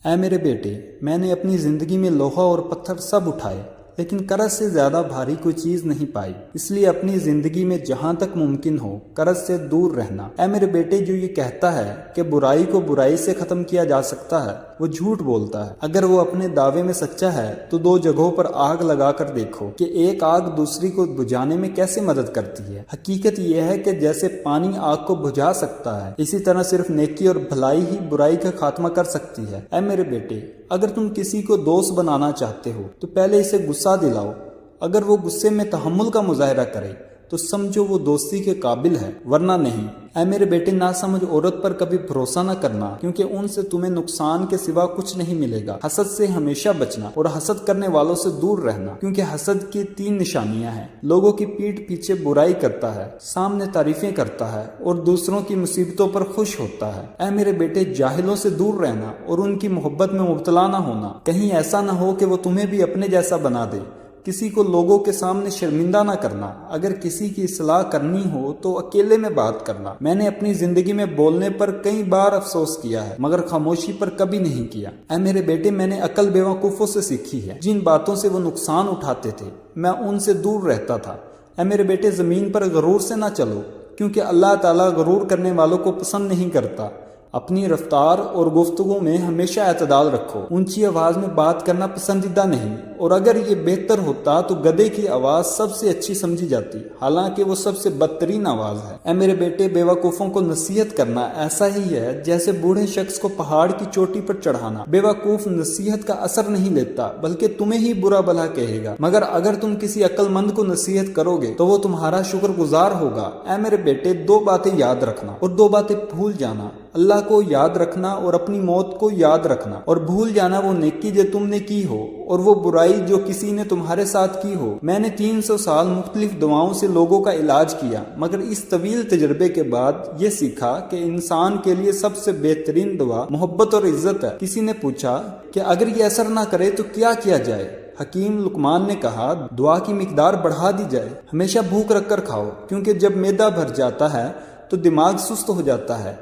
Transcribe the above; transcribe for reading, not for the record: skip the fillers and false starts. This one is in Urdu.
اے میرے بیٹے، میں نے اپنی زندگی میں لوہا اور پتھر سب اٹھائے، لیکن قرض سے زیادہ بھاری کوئی چیز نہیں پائی۔ اس لیے اپنی زندگی میں جہاں تک ممکن ہو قرض سے دور رہنا۔ اے میرے بیٹے، جو یہ کہتا ہے کہ برائی کو برائی سے ختم کیا جا سکتا ہے، وہ جھوٹ بولتا ہے۔ اگر وہ اپنے دعوے میں سچا ہے تو دو جگہوں پر آگ لگا کر دیکھو کہ ایک آگ دوسری کو بجھانے میں کیسے مدد کرتی ہے۔ حقیقت یہ ہے کہ جیسے پانی آگ کو بجھا سکتا ہے، اسی طرح صرف نیکی اور بھلائی ہی برائی کا خاتمہ کر سکتی ہے۔ اے میرے بیٹے، اگر تم کسی کو دوست بنانا چاہتے ہو تو پہلے اسے غصہ دلاؤ۔ اگر وہ غصے میں تحمل کا مظاہرہ کرے تو سمجھو وہ دوستی کے قابل ہے، ورنہ نہیں۔ اے میرے بیٹے، ناسمجھ عورت پر کبھی بھروسہ نہ کرنا، کیونکہ ان سے تمہیں نقصان کے سوا کچھ نہیں ملے گا۔ حسد سے ہمیشہ بچنا اور حسد کرنے والوں سے دور رہنا، کیونکہ حسد کی 3 نشانیاں ہیں۔ لوگوں کی پیٹھ پیچھے برائی کرتا ہے، سامنے تعریفیں کرتا ہے اور دوسروں کی مصیبتوں پر خوش ہوتا ہے۔ اے میرے بیٹے، جاہلوں سے دور رہنا اور ان کی محبت میں مبتلا نہ ہونا، کہیں ایسا نہ ہو کہ وہ تمہیں بھی اپنے جیسا بنا دے۔ کسی کو لوگوں کے سامنے شرمندہ نہ کرنا۔ اگر کسی کی اصلاح کرنی ہو تو اکیلے میں بات کرنا۔ میں نے اپنی زندگی میں بولنے پر کئی بار افسوس کیا ہے، مگر خاموشی پر کبھی نہیں کیا۔ اے میرے بیٹے، میں نے عقل بیوقوفوں سے سیکھی ہے۔ جن باتوں سے وہ نقصان اٹھاتے تھے، میں ان سے دور رہتا تھا۔ اے میرے بیٹے، زمین پر غرور سے نہ چلو، کیونکہ اللہ تعالیٰ غرور کرنے والوں کو پسند نہیں کرتا۔ اپنی رفتار اور گفتگو میں ہمیشہ اعتدال رکھو۔ اونچی آواز میں بات کرنا پسندیدہ نہیں، اور اگر یہ بہتر ہوتا تو گدھے کی آواز سب سے اچھی سمجھی جاتی، حالانکہ وہ سب سے بدترین آواز ہے۔ اے میرے بیٹے، بیوقوفوں کو نصیحت کرنا ایسا ہی ہے جیسے بوڑھے شخص کو پہاڑ کی چوٹی پر چڑھانا۔ بیوقوف نصیحت کا اثر نہیں لیتا، بلکہ تمہیں ہی برا بھلا کہے گا، مگر اگر تم کسی عقل مند کو نصیحت کرو گے تو وہ تمہارا شکر گزار ہوگا۔ اے میرے بیٹے، 2 باتیں یاد رکھنا اور 2 باتیں بھول جانا۔ اللہ کو یاد رکھنا اور اپنی موت کو یاد رکھنا، اور بھول جانا وہ نیکی جو تم نے کی ہو اور وہ برائی جو کسی نے تمہارے ساتھ کی ہو۔ میں نے 300 سال مختلف دواؤں سے لوگوں کا علاج کیا، مگر اس طویل تجربے کے بعد یہ سیکھا کہ انسان کے لیے سب سے بہترین دوا محبت اور عزت ہے۔ کسی نے پوچھا کہ اگر یہ اثر نہ کرے تو کیا کیا جائے؟ حکیم لقمان نے کہا، دعا کی مقدار بڑھا دی جائے۔ ہمیشہ بھوک رکھ کر کھاؤ، کیونکہ جب معدہ بھر جاتا ہے تو دماغ سست ہو جاتا ہے۔